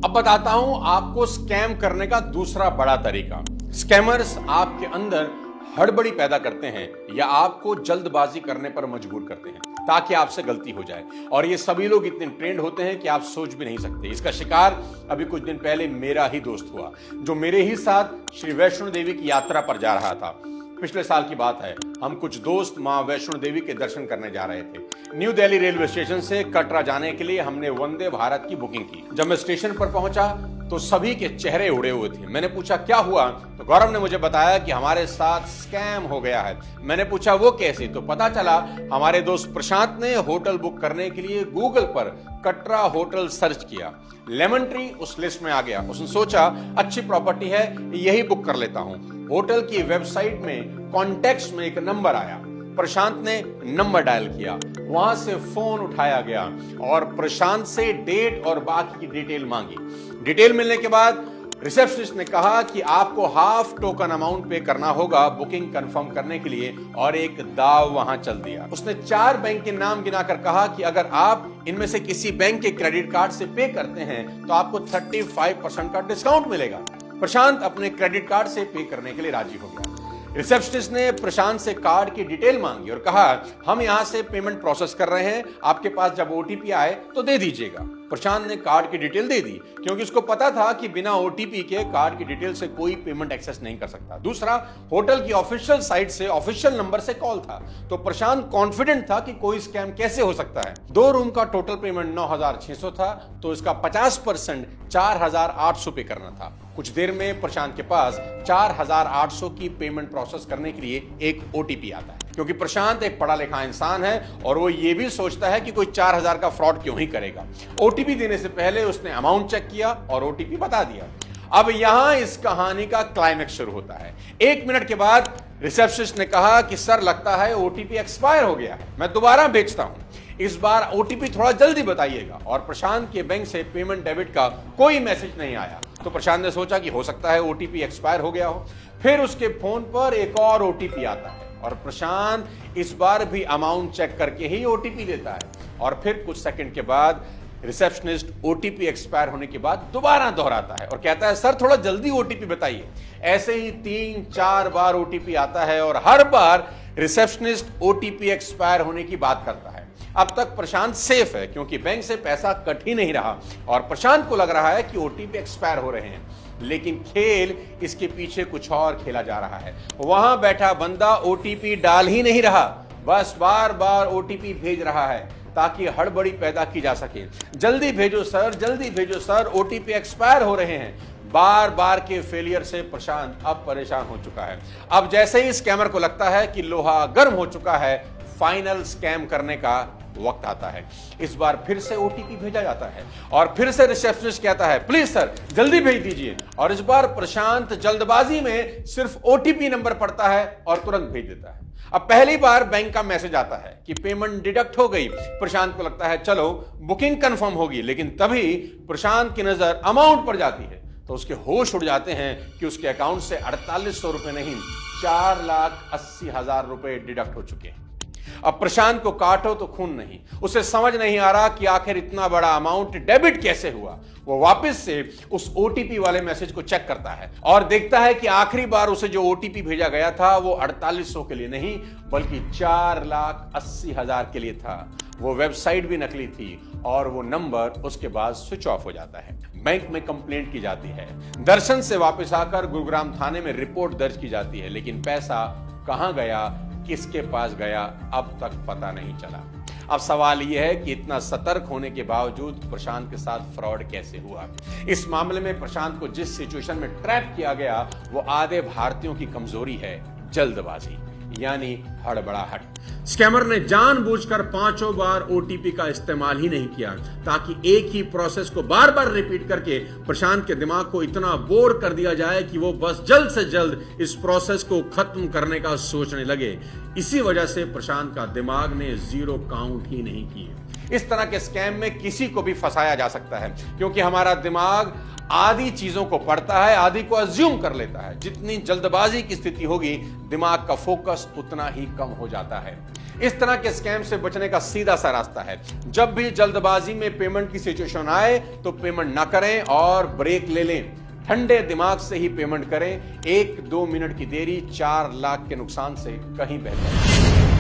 अब बताता हूं आपको स्कैम करने का दूसरा बड़ा तरीका। स्कैमर्स आपके अंदर हड़बड़ी पैदा करते हैं या आपको जल्दबाजी करने पर मजबूर करते हैं ताकि आपसे गलती हो जाए, और ये सभी लोग इतने ट्रेंड होते हैं कि आप सोच भी नहीं सकते। इसका शिकार अभी कुछ दिन पहले मेरा ही दोस्त हुआ, जो मेरे ही साथ श्री वैष्णो देवी की यात्रा पर जा रहा था। पिछले साल की बात है, हम कुछ दोस्त मां वैष्णो देवी के दर्शन करने जा रहे थे। न्यू दिल्ली रेलवे स्टेशन से कटरा जाने के लिए हमने वंदे भारत की बुकिंग की। जब मैं स्टेशन पर पहुंचा तो सभी के चेहरे उड़े हुए थे। मैंने पूछा क्या हुआ, तो गौरव ने मुझे बताया कि हमारे साथ स्कैम हो गया है। मैंने पूछा वो कैसे, तो पता चला हमारे दोस्त प्रशांत ने होटल बुक करने के लिए गूगल पर कटरा होटल सर्च किया। लेमन ट्री उस लिस्ट में आ गया। उसने सोचा अच्छी प्रॉपर्टी है, यही बुक कर लेता हूं। होटल की वेबसाइट में कॉन्टेक्स्ट में एक नंबर आया। प्रशांत ने नंबर डायल किया, वहां से फोन उठाया गया और प्रशांत से डेट और बाकी की डिटेल मांगी। डिटेल मिलने के बाद रिसेप्शनिस्ट ने कहा कि आपको हाफ टोकन अमाउंट पे करना होगा बुकिंग कंफर्म करने के लिए, और एक दाव वहां चल दिया। उसने 4 बैंक के नाम गिनाकर कहा कि अगर आप इनमें से किसी बैंक के क्रेडिट कार्ड से पे करते हैं तो आपको 35% का डिस्काउंट मिलेगा। प्रशांत अपने क्रेडिट कार्ड से पे करने के लिए राजी हो गया। रिसेप्शनिस्ट ने प्रशांत से कार्ड की डिटेल मांगी और कहा हम यहां से पेमेंट प्रोसेस कर रहे हैं, आपके पास जब ओटीपी आए तो दे दीजिएगा। प्रशांत ने कार्ड की डिटेल दे दी, क्योंकि उसको पता था कि बिना ओटीपी के कार्ड की डिटेल से कोई पेमेंट एक्सेस नहीं कर सकता। दूसरा, होटल की ऑफिशियल साइट से ऑफिशियल नंबर से कॉल था, तो प्रशांत कॉन्फिडेंट था कि कोई स्कैम कैसे हो सकता है। 2 रूम का टोटल पेमेंट 9,600 था, तो इसका 50% 4,800 पे करना था। कुछ देर में प्रशांत के पास 4,800 की पेमेंट प्रोसेस करने के लिए एक ओटीपी आता है। क्योंकि प्रशांत एक पढ़ा लिखा इंसान है और वो ये भी सोचता है कि कोई 4,000 का फ्रॉड क्यों ही करेगा। ओटीपी देने से पहले उसने अमाउंट चेक किया और ओटीपी बता दिया। अब यहां इस कहानी का क्लाइमेक्स शुरू होता है। 1 मिनट के बाद रिसेप्शनिस्ट ने कहा कि सर लगता है ओटीपी एक्सपायर हो गया है, मैं दोबारा भेजता हूं, इस बार ओटीपी थोड़ा जल्दी बताइएगा। और प्रशांत के बैंक से पेमेंट डेबिट का कोई मैसेज नहीं आया, तो प्रशांत ने सोचा कि हो सकता है ओटीपी एक्सपायर हो गया हो। फिर उसके फोन पर एक और ओटीपी आता है और प्रशांत इस बार भी अमाउंट चेक करके ही ओटीपी देता है। और फिर कुछ सेकंड के बाद रिसेप्शनिस्ट ओटीपी एक्सपायर होने के बाद दोबारा दोहराता है और कहता है सर थोड़ा जल्दी ओटीपी बताइए। ऐसे ही 3-4 बार ओटीपी आता है और हर बार रिसेप्शनिस्ट ओटीपी एक्सपायर होने की बात करता है। अब तक प्रशांत सेफ है, क्योंकि बैंक से पैसा कट ही नहीं रहा और प्रशांत को लग रहा है कि ओटीपी एक्सपायर हो रहे हैं। लेकिन खेल इसके पीछे कुछ और खेला जा रहा है। वहां बैठा बंदा ओटीपी डाल ही नहीं रहा, बस बार बार ओटीपी भेज रहा है ताकि हड़बड़ी पैदा की जा सके। जल्दी भेजो सर, ओटीपी एक्सपायर हो रहे हैं। बार बार के फेलियर से प्रशांत अब परेशान हो चुका है। अब जैसे ही स्कैमर को लगता है कि लोहा गर्म हो चुका है, फाइनल स्कैम करने का वक्त आता है। इस बार फिर से ओटीपी भेजा जाता है और फिर से रिसेप्शनिस्ट कहता है प्लीज सर जल्दी भेज दीजिए। और इस बार प्रशांत जल्दबाजी में सिर्फ ओटीपी नंबर पढ़ता है और तुरंत भेज देता है। अब पहली बार बैंक का मैसेज आता है कि पेमेंट डिडक्ट हो गई। प्रशांत को लगता है चलो बुकिंग कंफर्म होगी, लेकिन तभी प्रशांत की नजर अमाउंट पर जाती है तो उसके होश उड़ जाते हैं कि उसके अकाउंट से 4,800 रुपए नहीं 4,80,000 रुपए डिडक्ट हो चुके हैं। अब प्रशांत को काटो तो खून नहीं, उसे समझ नहीं आ रहा कि आखिर इतना बड़ा अमाउंट डेबिट कैसे हुआ। वो वापस से उस ओटीपी वाले मैसेज को चेक करता है और देखता है कि आखिरी बार उसे जो ओटीपी भेजा गया था वो 4,800 के लिए नहीं बल्कि 4,80,000 के लिए था। वो वेबसाइट भी नकली थी और वो नंबर उसके बाद स्विच ऑफ हो जाता है। बैंक में कंप्लेंट की जाती है, दर्शन से वापस आकर गुरुग्राम थाने में रिपोर्ट दर्ज की जाती है, लेकिन पैसा कहां गया, किसके पास गया, अब तक पता नहीं चला। अब सवाल यह है कि इतना सतर्क होने के बावजूद प्रशांत के साथ फ्रॉड कैसे हुआ। इस मामले में प्रशांत को जिस सिचुएशन में ट्रैप किया गया वो आधे भारतीयों की कमजोरी है, जल्दबाजी यानी हड़बड़ाहट। स्कैमर ने जानबूझकर 5 बार ओटीपी का इस्तेमाल ही नहीं किया ताकि एक ही प्रोसेस को बार बार रिपीट करके प्रशांत के दिमाग को इतना बोर कर दिया जाए कि वो बस जल्द से जल्द इस प्रोसेस को खत्म करने का सोचने लगे। इसी वजह से प्रशांत का दिमाग ने 0 काउंट ही नहीं किए। इस तरह के स्कैम में किसी को भी फंसाया जा सकता है, क्योंकि हमारा दिमाग आधी चीजों को पढ़ता है, आधी को अज्यूम कर लेता है। जितनी जल्दबाजी की स्थिति होगी दिमाग का फोकस उतना ही कम हो जाता है। इस तरह के स्कैम से बचने का सीधा सा रास्ता है, जब भी जल्दबाजी में पेमेंट की सिचुएशन आए तो पेमेंट ना करें और ब्रेक ले लें। ठंडे दिमाग से ही पेमेंट करें। 1-2 मिनट की देरी 4 लाख के नुकसान से कहीं बेहतर है।